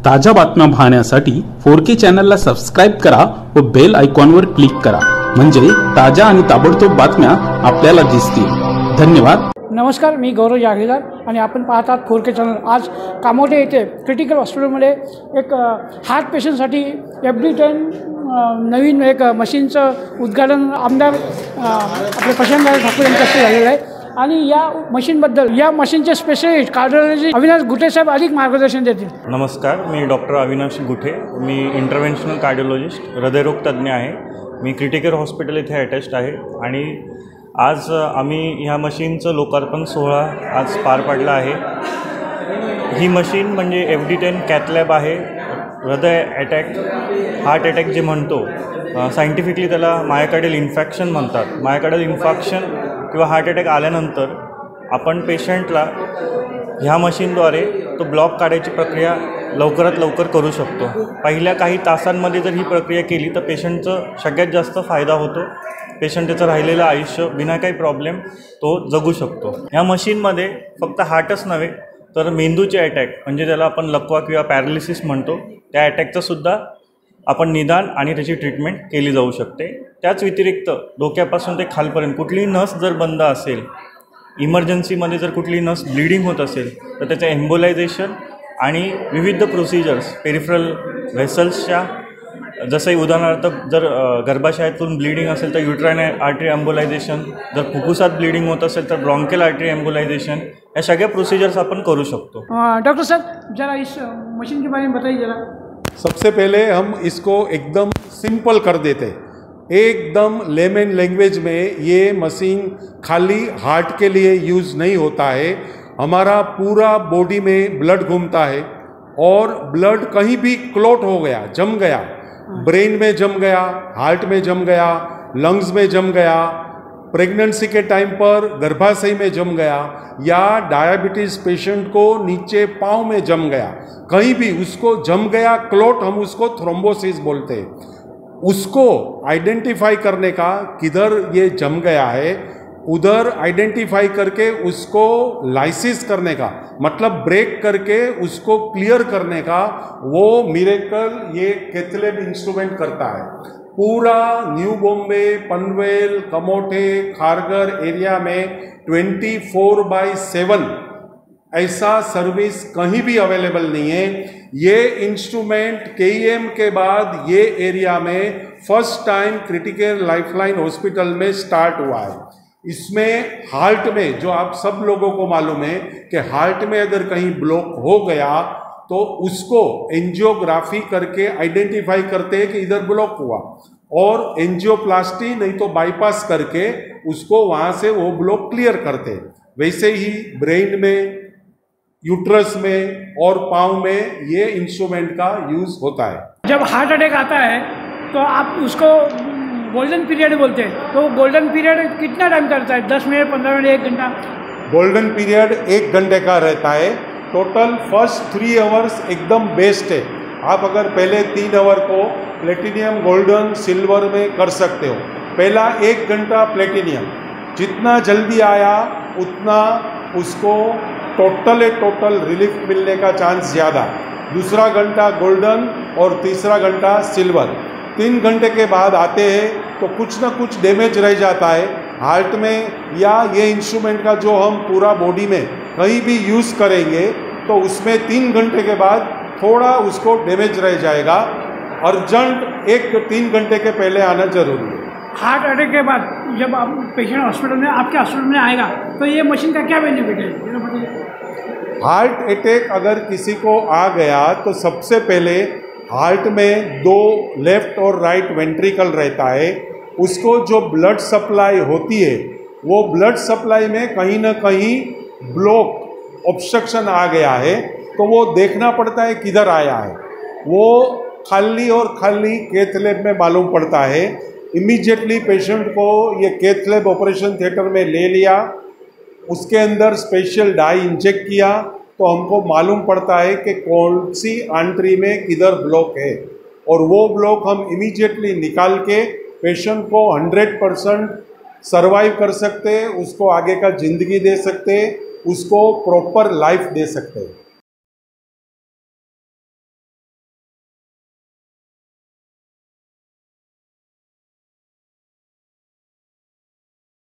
ताज्या बातम्या पाहण्यासाठी 4K चॅनलला सबस्क्राइब करा व बेल आयकॉनवर क्लिक करा, म्हणजे ताज्या आणि ताबडतोब बातम्या आपल्याला दिसतील। धन्यवाद। नमस्कार, मी गौरव जागीरदार आणि आपण पाहतात 4K चॅनल। आज कामोठे येथे क्रिटिकल हॉस्पिटलमध्ये एक हार्ट पेशंटसाठी FD10 नवीन एक मशीनचं उद्घाटन आमदार आपले प्रशांत ठाकूर यांच्या हस्ते झालेलं आहे आणि या मशीनबद्दल या मशीनचे स्पेशलिस्ट कार्डिओलॉजिस्ट अविनाश गुटे साहेब अधिक मार्गदर्शन देतील। नमस्कार, मी डॉक्टर अविनाश गुटे, मी इंटरव्हेन्शनल कार्डिओलॉजिस्ट, हृदयरोग तज्ञ आहे। मी क्रिटिकल हॉस्पिटल इथे अटॅच्ड आहे आणि आज आम्ही ह्या मशीनचं लोकार्पण सोहळा आज पार पाडला आहे। ही मशीन म्हणजे FD10 कॅथलॅब आहे। हृदय अटॅक, हार्ट अटॅक जे म्हणतो, सायंटिफिकली त्याला मायोकार्डियल इन्फेक्शन म्हणतात। मायोकार्डियल इन्फेक्शन किंवा हार्ट अटॅक आल्यानंतर आपण पेशंटला ह्या मशीनद्वारे तो ब्लॉक काढायची प्रक्रिया लवकरात लवकर करू शकतो। पहिल्या काही तासांमध्ये जर ही प्रक्रिया केली तर पेशंटचं सगळ्यात जास्त फायदा होतो। पेशंट त्याचं राहिलेलं आयुष्य बिना काही प्रॉब्लेम तो जगू शकतो। ह्या मशीनमध्ये फक्त हार्टच नव्हे तर मेंदूचे अटॅक म्हणजे त्याला आपण लकवा किंवा पॅरालिसिस म्हणतो, त्या अटॅकचंसुद्धा आपण निदान आणि त्याची ट्रीटमेंट केली जाऊ शकते। त्याच व्यतिरिक्त डोक्यापासून ते खालपर्यंत कुठलीही नस जर बंद असेल, इमर्जन्सीमध्ये जर कुठली नस ब्लिडिंग होत असेल तर त्याचं एम्बोलायझेशन आणि विविध प्रोसिजर्स पेरिफरल व्हेसल्सच्या, जसंही उदाहरणार्थ जर गर्भाशयातून ब्लिडिंग असेल तर युट्राइन आर्टरी एम्बोलायझेशन, जर फुफ्फुसात ब्लिडिंग होत असेल तर ब्रॉन्कियल आर्टरी एम्बोलायझेशन, या सगळ्या प्रोसिजर्स अपन करू सकते। डॉक्टर साहब, जरा इस मशीन के बारे में बताइए जरा। सबसे पहले हम इसको एकदम सिंपल कर देते हैं। एकदम लेमन लैंग्वेज में ये मशीन खाली हार्ट के लिए यूज़ नहीं होता है। हमारा पूरा बॉडी में ब्लड घूमता है और ब्लड कहीं भी क्लॉट हो गया, जम गया, ब्रेन में जम गया, हार्ट में जम गया, लंग्स में जम गया, प्रेगनेंसी के टाइम पर गर्भाशय में जम गया, या डायबिटीज़ पेशेंट को नीचे पाँव में जम गया, कहीं भी उसको जम गया क्लॉट, हम उसको थ्रोम्बोसिस बोलते हैं। उसको आइडेंटिफाई करने का किधर ये जम गया है, उधर आइडेंटिफाई करके उसको लाइसिस करने का, मतलब ब्रेक करके उसको क्लियर करने का, वो मिरेकल ये कैथलैब इंस्ट्रूमेंट करता है। पूरा न्यू बॉम्बे, पनवेल, कमोठे, खारगर एरिया में 24/7 ऐसा सर्विस कहीं भी अवेलेबल नहीं है। ये इंस्ट्रूमेंट KEM के बाद ये एरिया में first time critical lifeline hospital में स्टार्ट हुआ है। इसमें हार्ट में, जो आप सब लोगों को मालूम है कि हार्ट में अगर कहीं ब्लॉक हो गया तो उसको एंजियोग्राफी करके आइडेंटिफाई करते हैं कि इधर ब्लॉक हुआ, और एंजियोप्लास्टी नहीं तो बाईपास करके उसको वहाँ से वो ब्लॉक क्लियर करते हैं। वैसे ही ब्रेन में, यूट्रस में और पाँव में ये इंस्ट्रूमेंट का यूज़ होता है। जब हार्ट अटैक आता है तो आप उसको गोल्डन पीरियड बोलते हैं, तो गोल्डन पीरियड कितना टाइम करता है? 10 मिनट, 15 मिनट, 1 घंटा? गोल्डन पीरियड 1 घंटे का रहता है। टोटल फर्स्ट 3 आवर्स एकदम बेस्ट है। आप अगर पहले 3 आवर को प्लेटिनियम, गोल्डन, सिल्वर में कर सकते हो। पहला 1 घंटा प्लेटिनियम, जितना जल्दी आया उतना उसको टोटल रिलीफ मिलने का चांस ज़्यादा। दूसरा घंटा गोल्डन और तीसरा घंटा सिल्वर। 3 घंटे के बाद आते हैं तो कुछ ना कुछ डैमेज रह जाता है हार्ट में, या ये इंस्ट्रूमेंट का जो हम पूरा बॉडी में कहीं भी यूज़ करेंगे तो उसमें 3 घंटे के बाद थोड़ा उसको डैमेज रह जाएगा। अर्जेंट 3 घंटे के पहले आना जरूरी है। हार्ट अटैक के बाद जब आप पेशेंट हॉस्पिटल में, आपके हॉस्पिटल में आएगा तो ये मशीन का क्या बेनिफिट है? हार्ट अटैक अगर किसी को आ गया तो सबसे पहले हार्ट में 2 लेफ्ट और राइट वेंट्रिकल रहता है। उसको जो ब्लड सप्लाई होती है वो ब्लड सप्लाई में कहीं ना कहीं ब्लॉक, ऑब्स्ट्रक्शन आ गया है, तो वो देखना पड़ता है किधर आया है। वो खाली और खाली कैथलैब में मालूम पड़ता है। इमीडिएटली पेशेंट को ये कैथलैब ऑपरेशन थिएटर में ले लिया, उसके अंदर स्पेशल डाई इंजेक्ट किया तो हमको मालूम पड़ता है कि कौन सी आंट्री में किधर ब्लॉक है, और वो ब्लॉक हम इमीडिएटली निकाल के पेशेंट को 100% सर्वाइव कर सकते हैं, उसको आगे का ज़िंदगी दे सकते हैं, उसको प्रॉपर लाइफ दे सकते हैं।